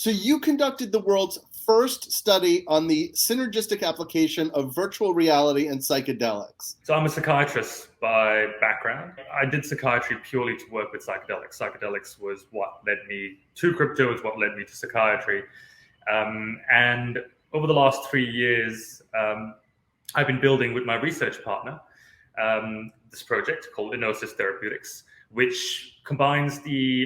So you conducted the world's first study on the synergistic application of virtual reality and psychedelics. So I'm a psychiatrist by background. I did psychiatry purely to work with psychedelics. Psychedelics was what led me to crypto, is what led me to psychiatry. And over the last 3 years, I've been building with my research partner this project called Therapeutics, which combines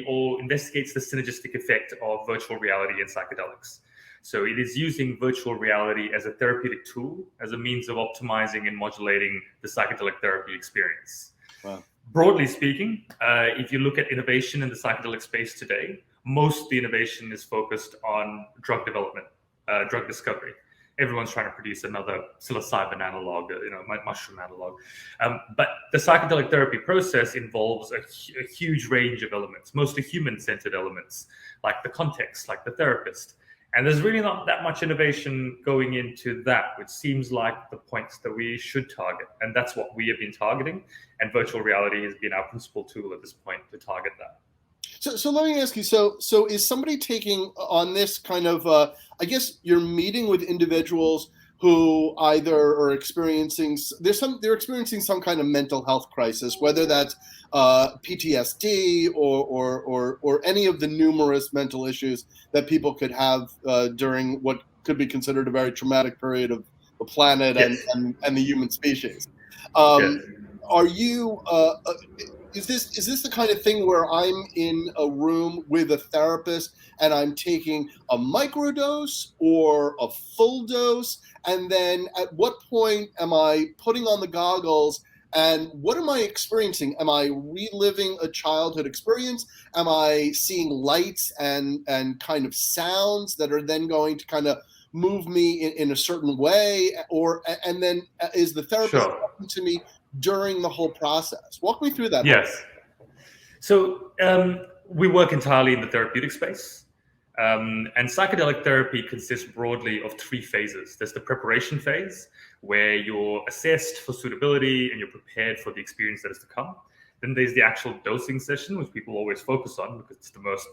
or investigates the synergistic effect of virtual reality and psychedelics. So it is using virtual reality as a therapeutic tool, as a means of optimizing and modulating the psychedelic therapy experience. Wow. Broadly speaking, if you look at innovation in the psychedelic space today, most of the innovation is focused on drug development, drug discovery. Everyone's trying to produce another psilocybin analog, mushroom analog. But the psychedelic therapy process involves a huge range of elements, mostly human-centered elements, like the context, like the therapist. And there's really not that much innovation going into that, which seems like the points that we should target. And that's what we have been targeting. And virtual reality has been our principal tool at this point to target that. So let me ask you, so is somebody taking on this kind of, I guess you're meeting with individuals who either are experiencing, they're experiencing some kind of mental health crisis, whether that's PTSD or any of the numerous mental issues that people could have during what could be considered a very traumatic period of the planet. Yes. and the human species. Yes. Are you... Is this the kind of thing where I'm in a room with a therapist and I'm taking a microdose or a full dose? And then at what point am I putting on the goggles and what am I experiencing? Am I reliving a childhood experience? Am I seeing lights and kind of sounds that are then going to kind of move me in a certain way? And then is the therapist talking to me during the whole process? Walk me through that. Yes. So we work entirely in the therapeutic space. And psychedelic therapy consists broadly of 3 phases. There's the preparation phase, where you're assessed for suitability and you're prepared for the experience that is to come. Then there's the actual dosing session, which people always focus on because it's the most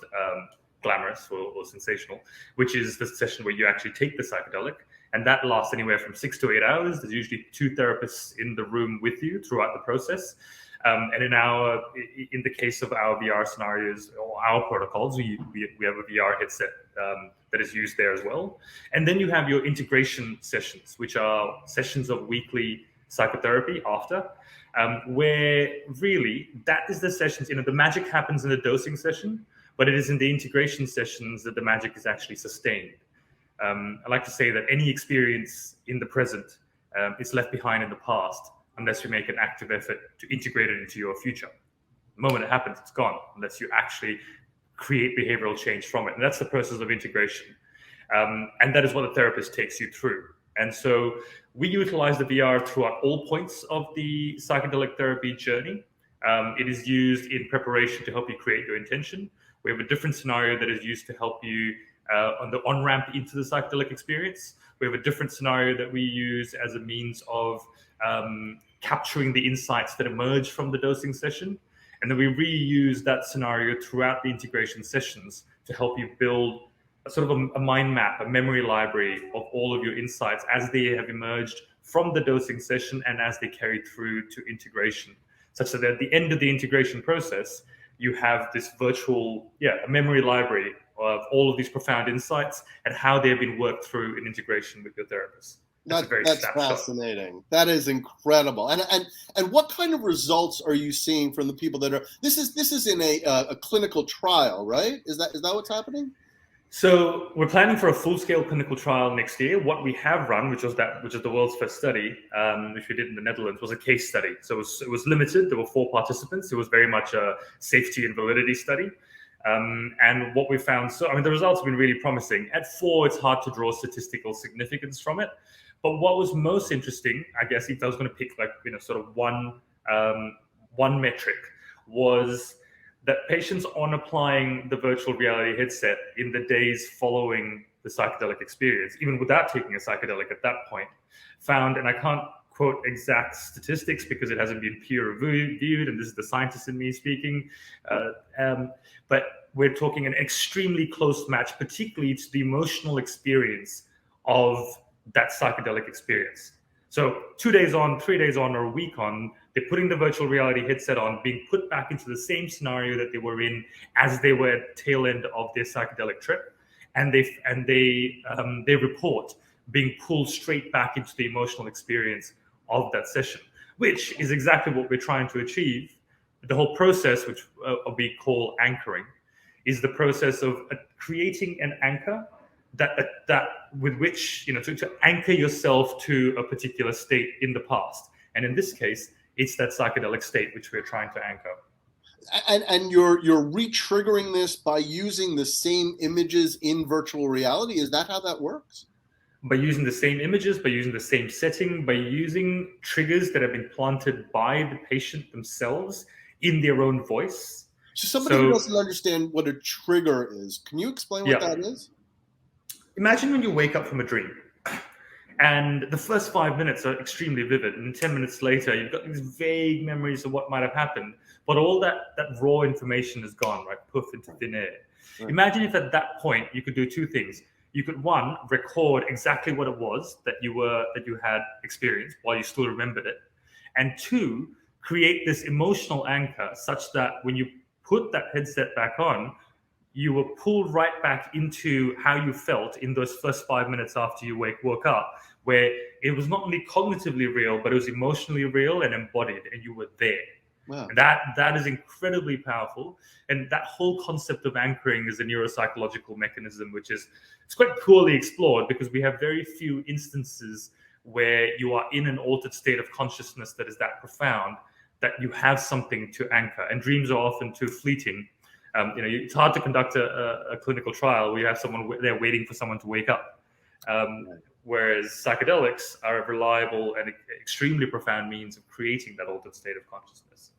glamorous or sensational, which is the session where you actually take the psychedelic. And that lasts anywhere from 6 to 8 hours. There's usually 2 therapists in the room with you throughout the process. And in the case of our VR scenarios or our protocols, we have a VR headset that is used there as well. And then you have your integration sessions, which are sessions of weekly psychotherapy after, where really that is the sessions, the magic happens in the dosing session, but it is in the integration sessions that the magic is actually sustained. I like to say that any experience in the present is left behind in the past unless you make an active effort to integrate it into your future. The moment it happens, it's gone, unless you actually create behavioral change from it. And that's the process of integration. And that is what the therapist takes you through. And so we utilize the VR throughout all points of the psychedelic therapy journey. It is used in preparation to help you create your intention. We have a different scenario that is used to help you on the on-ramp into the psychedelic experience. We have a different scenario that we use as a means of capturing the insights that emerge from the dosing session. And then we reuse that scenario throughout the integration sessions to help you build a sort of a mind map, a memory library of all of your insights as they have emerged from the dosing session and as they carry through to integration, such that at the end of the integration process, you have this virtual, a memory library of all of these profound insights and how they've been worked through in integration with your therapist. That's fascinating. That is incredible. And what kind of results are you seeing from the people that are? This is in a clinical trial, right? Is that what's happening? So we're planning for a full-scale clinical trial next year. What we have run, which is the world's first study, which we did in the Netherlands, was a case study. So it was limited. There were 4 participants. It was very much a safety and validity study. And what we found, the results have been really promising. At 4, it's hard to draw statistical significance from it. But what was most interesting, I guess, if I was going to pick sort of one metric, was that patients on applying the virtual reality headset in the days following the psychedelic experience, even without taking a psychedelic at that point, found, and I can't quote exact statistics because it hasn't been peer reviewed, and this is the scientist in me speaking. But we're talking an extremely close match, particularly to the emotional experience of that psychedelic experience. So 2 days on, 3 days on, or a week on, they're putting the virtual reality headset on, being put back into the same scenario that they were in as they were at the tail end of their psychedelic trip, and they report being pulled straight back into the emotional experience of that session, which is exactly what we're trying to achieve. The whole process, which we call anchoring, is the process of creating an anchor that with which to anchor yourself to a particular state in the past, and in this case, it's that psychedelic state which we're trying to anchor. And you're re-triggering this by using the same images in virtual reality. Is that how that works? By using the same images, by using the same setting, by using triggers that have been planted by the patient themselves in their own voice. So somebody who doesn't understand what a trigger is, can you explain what that is? Imagine when you wake up from a dream and the first 5 minutes are extremely vivid, and 10 minutes later you've got these vague memories of what might have happened, but all that raw information is gone, right? Poof, into thin air. Right. Imagine if at that point you could do two things. You could, one, record exactly what it was that you had experienced while you still remembered it, and two, create this emotional anchor such that when you put that headset back on, you were pulled right back into how you felt in those first 5 minutes after you woke up, where it was not only cognitively real, but it was emotionally real and embodied, and you were there. Wow. And that is incredibly powerful. And that whole concept of anchoring is a neuropsychological mechanism, which is it's quite poorly explored because we have very few instances where you are in an altered state of consciousness that is that profound that you have something to anchor. And dreams are often too fleeting. It's hard to conduct a clinical trial where you have someone there waiting for someone to wake up. Whereas psychedelics are a reliable and extremely profound means of creating that altered state of consciousness.